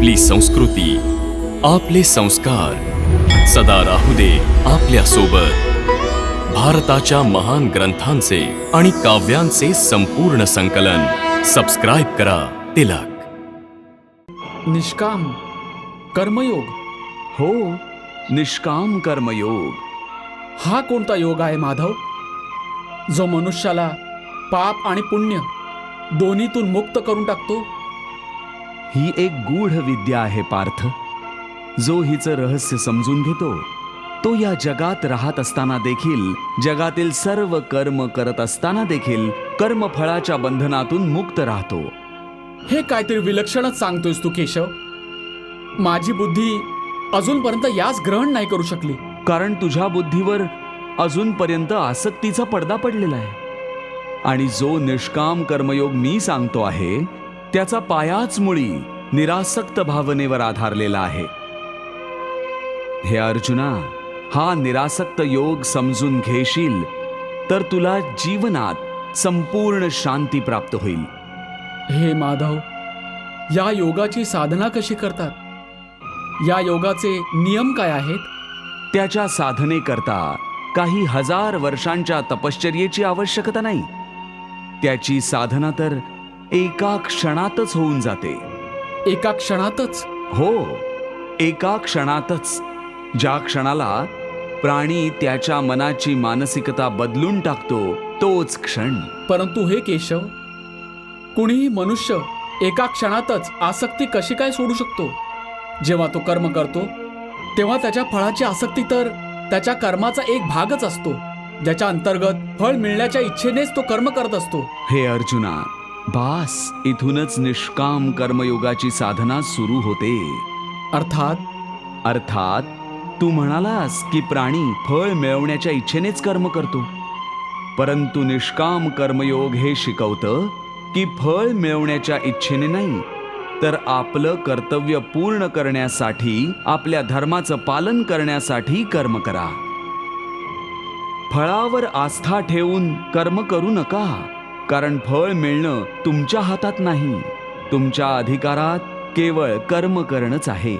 आपली संस्कृती, आपले संस्कार सदा राहू दे आपल्या सोबत. भारताच्या महान ग्रंथांचे आणि काव्यांचे संपूर्ण संकलन. सबस्क्राईब करा तिलक. निष्काम कर्मयोग. हो, निष्काम कर्मयोग. हा कोणता योग आहे माधव, जो मनुष्याला पाप आणि पुण्य दोन्हीतून मुक्त करून टाकतो? ही एक गूढ विद्या आहे पार्थ. जो हिचं रहस्य समजून घेतो तो या जगात राहत असताना देखील, जगातील सर्व कर्म करत असताना देखील कर्मफळाच्या बंधनातून मुक्त राहतो. हे काहीतरी विलक्षणच सांगतोयस तू केशव. माझी बुद्धी अजूनपर्यंत यास ग्रहण नाही करू शकली. कारण तुझ्या बुद्धीवर अजूनपर्यंत आसक्तीचा पडदा पडलेला आहे. आणि जो निष्काम कर्मयोग मी सांगतो आहे त्याचा पायाच मुळी निरासक्त भावनेवर आधारलेला आहे. हे अर्जुना, हा निरासक्त योग समजून घेशील तर तुला जीवनात संपूर्ण शांती प्राप्त होईल. हे माधव, या योगाची साधना कशी करतात? या योगाचे नियम काय आहेत? त्याच्या साधनेकरता काही हजार वर्षांच्या तपश्चर्येची आवश्यकता नाही. त्याची साधना तर एका क्षणातच होऊन जाते. एका क्षणातच? हो, एका क्षणातच. ज्या क्षणाला प्राणी त्याच्या मनाची मानसिकता बदलून टाकतो तोच क्षण. परंतु हे केशव, कुणीही मनुष्य एका क्षणातच आसक्ती कशी काय सोडू शकतो? जेव्हा तो कर्म करतो तेव्हा त्याच्या फळाची आसक्ती तर त्याच्या कर्माचा एक भागच असतो, ज्याच्या अंतर्गत फळ मिळण्याच्या इच्छेनेच तो कर्म करत असतो. हे अर्जुना, बास इथूनच निष्काम कर्मयोगाची साधना सुरू होते. अर्थात तू म्हणालास की प्राणी फळ मिळवण्याच्या इच्छेनेच कर्म करतो, परंतु निष्काम कर्मयोग हे शिकवतं की फळ मिळवण्याच्या इच्छेने नाही, तर आपलं कर्तव्य पूर्ण करण्यासाठी, आपल्या धर्माचं पालन करण्यासाठी कर्म करा. फळावर आस्था ठेवून कर्म करू नका, कारण फळ मिळणं तुमच्या हातात नाही. तुमच्या अधिकारात केवळ कर्म करणंच आहे.